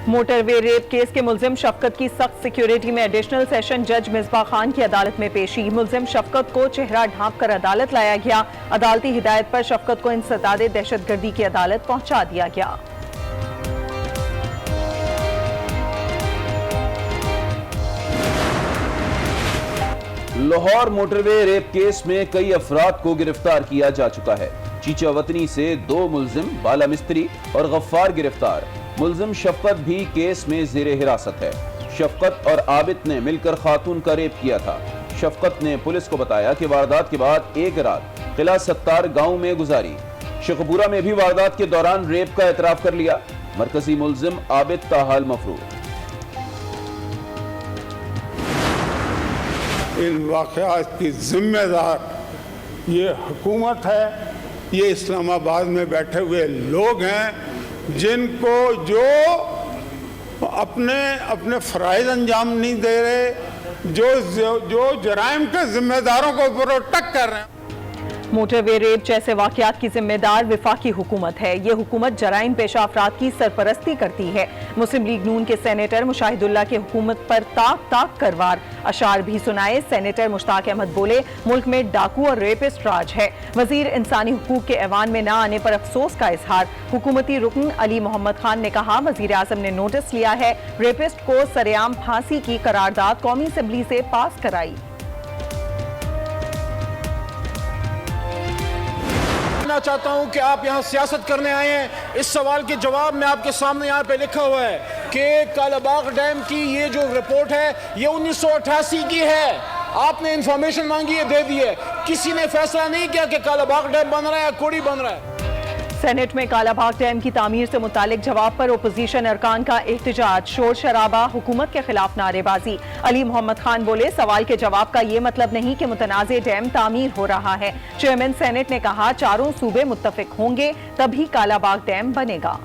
Motor وے rape case کے ملزم شفقت کی سخت سیکیورٹی میں ایڈیشنل سیشن جج مصباح خان کی عدالت میں پیشی۔ ملزم شفقت کو چہرہ ڈھانپ کر عدالت لایا گیا۔ عدالتی ہدایت پر شفقت کو انسداد دہشت گردی کی عدالت پہنچا دیا گیا۔ لاہور موٹر وے ریپ کیس میں کئی افراد کو گرفتار کیا جا چکا ہے۔ چیچا وطنی سے 2 ملزم، بالا مستری اور غفار گرفتار۔ ملزم شفقت بھی کیس میں زیر حراست ہے۔ شفقت اور عابد نے مل کر خاتون کا ریپ کیا تھا۔ شفقت نے پولیس کو بتایا کہ واردات کے بعد ایک رات قلعہ ستار گاؤں میں گزاری۔ شیخوپورہ میں بھی واردات کے دوران ریپ کا اعتراف کر لیا۔ مرکزی ملزم عابد تاحال مفروغ۔ ان واقعات کی ذمہ دار یہ حکومت ہے، یہ اسلام آباد میں بیٹھے ہوئے لوگ ہیں جن کو جو اپنے فرائض انجام نہیں دے رہے، جو جرائم کے ذمہ داروں کو پروٹیکٹ کر رہے ہیں۔ موٹر وے ریپ جیسے واقعات کی ذمہ دار وفاقی حکومت ہے۔ یہ حکومت جرائم پیشہ افراد کی سرپرستی کرتی ہے۔ مسلم لیگ نون کے سینیٹر مشاہد اللہ کی حکومت پر تاک تاک کر وار اشعار بھی سنائے۔ سینیٹر مشتاق احمد بولے، ملک میں ڈاکو اور ریپسٹ راج ہے۔ وزیر انسانی حقوق کے ایوان میں نہ آنے پر افسوس کا اظہار۔ حکومتی رکن علی محمد خان نے کہا، وزیر اعظم نے نوٹس لیا ہے، ریپسٹ کو سرعام پھانسی کی قرارداد قومی اسمبلی سے پاس کرائی۔ میں چاہتا ہوں کہ آپ یہاں سیاست کرنے آئے ہیں۔ اس سوال کے جواب میں آپ کے سامنے یہاں پہ لکھا ہوا ہے کہ کالا باغ ڈیم کی یہ جو رپورٹ ہے یہ 1988 کی ہے۔ آپ نے انفارمیشن مانگی ہے، دے دی ہے۔ کسی نے فیصلہ نہیں کیا کہ کالا باغ ڈیم بن رہا ہے یا کوڑی بن رہا ہے۔ سینٹ میں کالا باغ ڈیم کی تعمیر سے متعلق جواب پر اپوزیشن ارکان کا احتجاج، شور شرابہ، حکومت کے خلاف نعرے بازی۔ علی محمد خان بولے، سوال کے جواب کا یہ مطلب نہیں کہ متنازع ڈیم تعمیر ہو رہا ہے۔ چیئرمین سینٹ نے کہا، چاروں صوبے متفق ہوں گے تبھی کالا باغ ڈیم بنے گا۔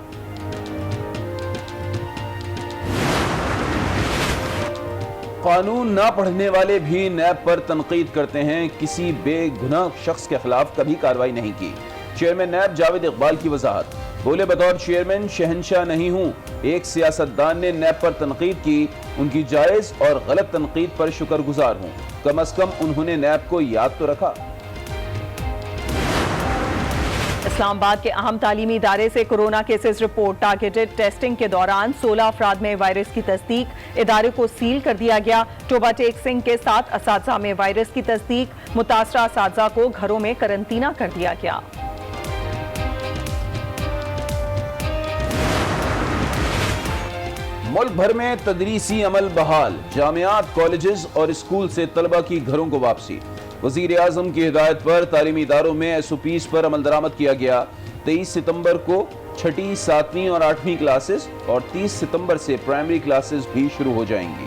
قانون نہ پڑھنے والے بھی نیب پر تنقید کرتے ہیں، کسی بے گناہ شخص کے خلاف کبھی کارروائی نہیں کی۔ چیئرمین نیب جاوید اقبال کی وضاحت، بولے، بطور چیئرمین شہنشاہ نہیں ہوں۔ ایک سیاستدان نے نیب پر تنقید کی، ان کی جائز اور غلط تنقید پر شکر گزار ہوں۔ کم از کم انہوں نے نیب کو یاد تو رکھا۔ اسلام آباد کے اہم تعلیمی ادارے سے corona cases report, targeted testing کے دوران 16 افراد میں وائرس کی تصدیق، ادارے کو سیل کر دیا گیا۔ ٹوبہ ٹیک سنگھ کے 7 اساتذہ میں وائرس کی تصدیق، متاثرہ اساتذہ کو گھروں میں قرنطینہ کر دیا گیا۔ ملک بھر میں تدریسی عمل بحال، جامعات، کالجز اور اسکول سے طلبہ کی گھروں کو واپسی۔ وزیر اعظم کی ہدایت پر تعلیمی اداروں میں ایس او پیز پر عمل درآمد کیا گیا۔ 23 ستمبر کو 6ٹھی، 7ویں اور 8ویں کلاسز اور 30 ستمبر سے پرائمری کلاسز بھی شروع ہو جائیں گی۔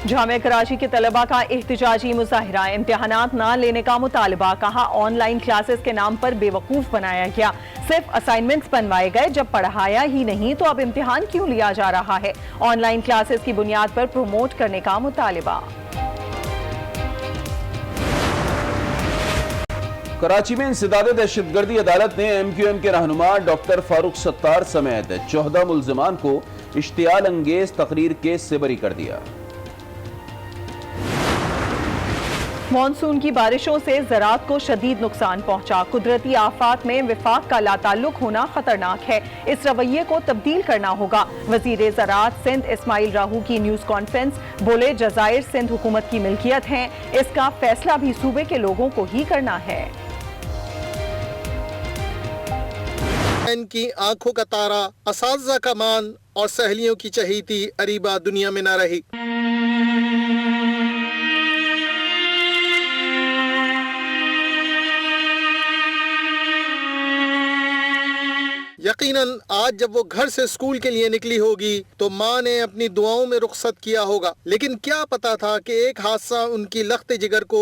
جامعہ کراچی کے طلبہ کا احتجاجی مظاہرہ، امتحانات نہ لینے کا مطالبہ، کہا آن لائن کلاسز کے نام پر بے وقوف بنایا گیا، صرف اسائنمنٹس بنوائے گئے، جب پڑھایا ہی نہیں تو اب امتحان کیوں لیا جا رہا ہے؟ آن لائن کلاسز کی بنیاد پر پروموٹ کرنے کا مطالبہ۔ کراچی میں انسداد دہشت گردی عدالت نے ایم کیو ایم کے رہنما ڈاکٹر فاروق ستار سمیت 14 ملزمان کو اشتعال انگیز تقریر کیس سے بری کر دیا۔ مانسون کی بارشوں سے زراعت کو شدید نقصان پہنچا، قدرتی آفات میں وفاق کا لا تعلق ہونا خطرناک ہے، اس رویے کو تبدیل کرنا ہوگا۔ وزیر زراعت سندھ اسماعیل راہو کی نیوز کانفرنس، بولے، جزائر سندھ حکومت کی ملکیت ہیں، اس کا فیصلہ بھی صوبے کے لوگوں کو ہی کرنا ہے۔ ان کی آنکھوں کا تارا، اساتذہ کا مان اور سہیلیوں کی چہیتی اریبہ دنیا میں نہ رہی۔ یقیناً آج جب وہ گھر سے اسکول کے لیے نکلی ہوگی تو ماں نے اپنی دعاؤں میں رخصت کیا ہوگا، لیکن کیا پتا تھا کہ ایک حادثہ ان کی لخت جگر کو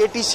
ATC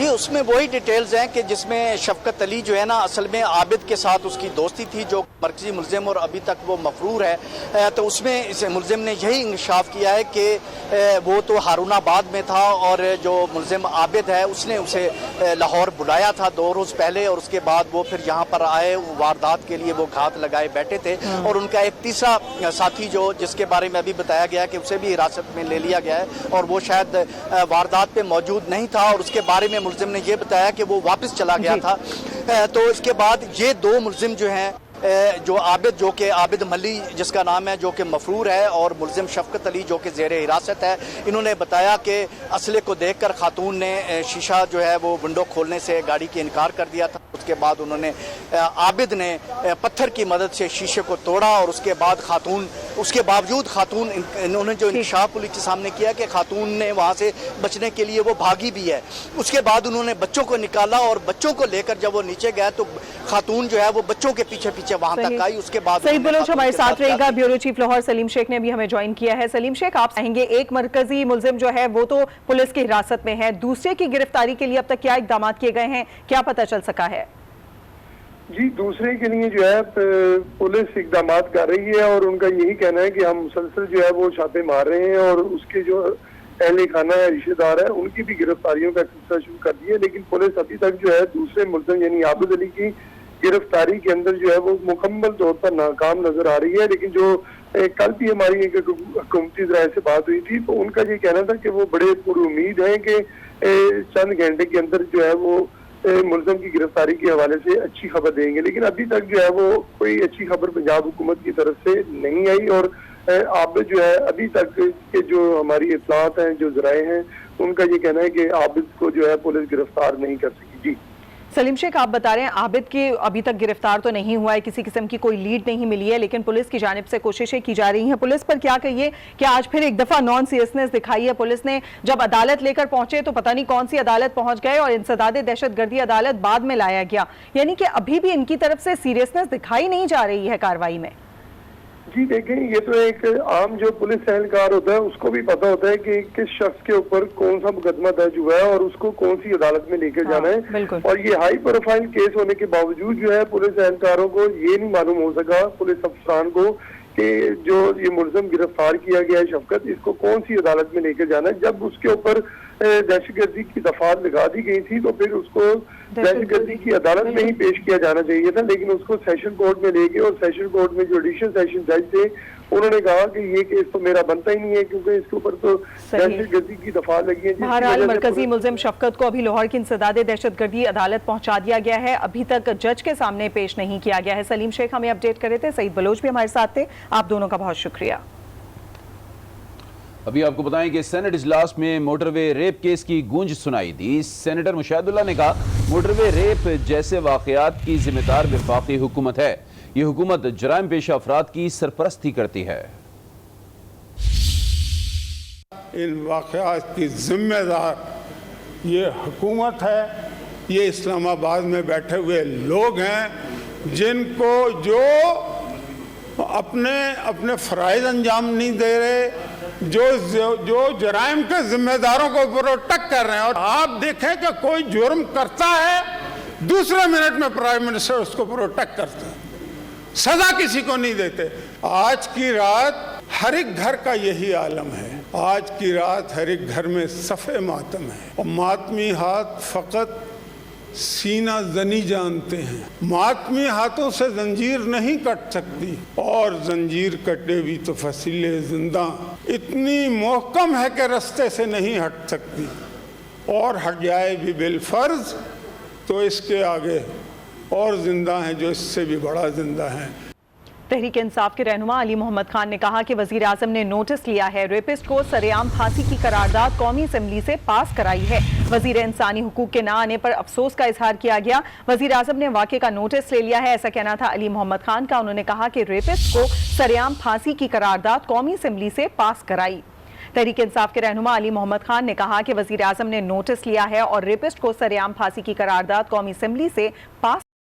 جی اس میں وہی ڈیٹیلز ہیں کہ جس میں شفقت علی جو ہے نا اصل میں عابد کے ساتھ اس کی دوستی تھی جو مرکزی ملزم اور ابھی تک وہ مفرور ہے، تو اس میں اس ملزم نے یہی انکشاف کیا ہے کہ وہ تو ہارون آباد میں تھا اور جو ملزم عابد ہے اس نے اسے لاہور بلایا تھا 2 روز پہلے، اور اس کے بعد وہ پھر یہاں پر آئے، واردات کے لیے وہ گھات لگائے بیٹھے تھے، اور ان کا ایک تیسرا ساتھی جو جس کے بارے میں ابھی بتایا گیا کہ اسے بھی حراست میں لے لیا گیا ہے اور وہ شاید واردات پہ موجود نہیں تھا، اور اس کے بارے میں ملزم نے یہ بتایا کہ وہ واپس چلا گیا تھا۔ تو اس کے بعد یہ 2 ملزم جو ہیں، جو عابد جو کہ عابد ملی جس کا نام ہے جو کہ مفرور ہے، اور ملزم شفقت علی جو کہ زیر حراست ہے، انہوں نے بتایا کہ اسلحے کو دیکھ کر خاتون نے شیشہ جو ہے وہ ونڈو کھولنے سے گاڑی کے انکار کر دیا تھا۔ اس کے بعد انہوں نے عابد نے پتھر کی مدد سے شیشے کو توڑا، اور اس کے بعد اس کے باوجود خاتون انہوں نے جو انکشاف پولیس کے سامنے کیا کہ خاتون نے وہاں سے بچنے کے لیے وہ بھاگی بھی ہے۔ اس کے بعد انہوں نے بچوں کو نکالا، اور بچوں کو لے کر جب وہ نیچے گئے تو خاتون جو ہے وہ بچوں کے پیچھے پیچھے وہاں تک آئی۔ اس کے بعد سعید بلوچ ہمارے ساتھ رہے گا، بیورو چیف لاہور سلیم شیخ نے بھی ہمیں جوائن کیا ہے۔ سلیم شیخ، آپ کہیں گے ایک مرکزی ملزم جو ہے وہ تو پولیس کی حراست میں ہے، دوسرے کی گرفتاری کے لیے اب تک کیا اقدامات کیے گئے ہیں، کیا پتہ چل سکا ہے؟ جی دوسرے کے لیے جو ہے پولیس اقدامات کر رہی ہے، اور ان کا یہی کہنا ہے کہ ہم مسلسل جو ہے وہ چھاپے مار رہے ہیں، اور اس کے جو اہل خانہ رشتہ دار ہے ان کی بھی گرفتاریوں کا سلسلہ شروع کر دیا ہے، لیکن پولیس ابھی تک جو ہے دوسرے ملزم یعنی عابد علی کی گرفتاری کے اندر جو ہے وہ مکمل طور پر ناکام نظر آ رہی ہے۔ لیکن جو کل بھی ہماری ایک حکومتی ذرائع سے بات ہوئی تھی تو ان کا یہ کہنا تھا کہ وہ بڑے پر امید ہیں کہ چند گھنٹے کے اندر جو ہے وہ ملزم کی گرفتاری کے حوالے سے اچھی خبر دیں گے، لیکن ابھی تک جو ہے وہ کوئی اچھی خبر پنجاب حکومت کی طرف سے نہیں آئی، اور عابد جو ہے ابھی تک کے جو ہماری اطلاعات ہیں جو ذرائع ہیں ان کا یہ کہنا ہے کہ عابد کو جو ہے پولیس گرفتار نہیں کر سکی۔ جی سلیم شیخ، آپ بتا رہے ہیں عابد کی ابھی تک گرفتار تو نہیں ہوا ہے، کسی قسم کی کوئی لیڈ نہیں ملی ہے، لیکن پولیس کی جانب سے کوششیں کی جا رہی ہیں۔ پولیس پر کیا کہیے کہ آج پھر ایک دفعہ نان سیریسنس دکھائی ہے پولیس نے، جب عدالت لے کر پہنچے تو پتہ نہیں کون سی عدالت پہنچ گئے اور انسداد دہشت گردی عدالت بعد میں لایا گیا، یعنی کہ ابھی بھی ان کی طرف سے سیریسنس دکھائی نہیں جا رہی ہے کارروائی میں۔ جی دیکھیں، یہ تو ایک عام جو پولیس اہلکار ہوتا ہے اس کو بھی پتا ہوتا ہے کہ کس شخص کے اوپر کون سا مقدمہ درج ہوا ہے اور اس کو کون سی عدالت میں لے کے جانا ہے، اور یہ ہائی پروفائل کیس ہونے کے باوجود جو ہے پولیس اہلکاروں کو یہ نہیں معلوم ہو سکا، پولیس افسران کو، کہ جو یہ ملزم گرفتار کیا گیا ہے شفقت، اس کو کون سی عدالت میں لے کے جانا ہے۔ جب اس کے اوپر دہشت گردی کی دفعات لگا دی گئی تھی تو پھر اس کو دہشت گردی کی عدالت میں ہی پیش کیا جانا چاہیے تھا، لیکن اس کو سیشن کورٹ میں لے کے، اور سیشن کورٹ میں جو ایڈیشنل سیشن جج تھے انہوں نے کہا کہ یہ کیس تو میرا بنتا ہی نہیں ہے کیونکہ اس کے اوپر تو دہشت گردی کی دفعات لگی ہیں۔ بہرحال مرکزی ملزم شفقت کو ابھی لاہور کی انسداد دہشت گردی عدالت پہنچا دیا گیا ہے، ابھی تک جج کے سامنے پیش نہیں کیا گیا ہے۔ سلیم شیخ ہمیں اپڈیٹ کر رہے تھے، سعید بلوچ بھی ہمارے ساتھ تھے، آپ دونوں کا بہت شکریہ۔ ابھی آپ کو بتائیں کہ سینٹ اجلاس میں موٹر وے ریپ کیس کی گونج سنائی دی۔ سینیٹر مشاہد اللہ نے کہا موٹر وے ریپ جیسے واقعات کی ذمہ دار وفاقی حکومت ہے، یہ حکومت جرائم پیشہ افراد کی سرپرستی کرتی ہے۔ ان واقعات کی ذمہ دار یہ حکومت ہے، یہ اسلام آباد میں بیٹھے ہوئے لوگ ہیں جن کو جو اپنے فرائض انجام نہیں دے رہے، جو جرائم کے ذمہ داروں کو پروٹیکٹ کر رہے ہیں۔ اور آپ دیکھیں کہ کوئی جرم کرتا ہے دوسرے منٹ میں پرائم منسٹر اس کو پروٹیکٹ کرتا ہے، سزا کسی کو نہیں دیتے۔ آج کی رات ہر ایک گھر کا یہی عالم ہے، آج کی رات ہر ایک گھر میں صفِ ماتم ہے، اور ماتمی ہاتھ فقط سینہ زنی جانتے ہیں۔ ماتمی ہاتھوں سے زنجیر نہیں کٹ سکتی، اور زنجیر کٹے بھی تو فصیلِ زندہ اتنی محکم ہے کہ رستے سے نہیں ہٹ سکتی، اور ہٹ جائے بھی بالفرض تو اس کے آگے اور زندہ ہیں جو اس سے بھی بڑا زندہ ہیں۔ تحریک انصاف کے رہنما علی محمد خان نے کہا کہ وزیر اعظم نے نوٹس لیا ہے، ریپسٹ کو سرعام پھانسی کی قرارداد قومی اسمبلی سے پاس کرائی ہے۔ وزیر انسانی حقوق کے نہ آنے پر افسوس کا اظہار کیا گیا، وزیر اعظم نے واقعے کا نوٹس لے لیا ہے، ایسا کہنا تھا علی محمد خان کا۔ انہوں نے کہا کہ ریپسٹ کو سرعام پھانسی کی قرارداد قومی اسمبلی سے پاس کرائی۔ تحریک انصاف کے رہنما علی محمد خان نے کہا کہ وزیر اعظم نے نوٹس لیا ہے اور ریپسٹ کو سرعام پھانسی کی قرارداد قومی اسمبلی سے پاس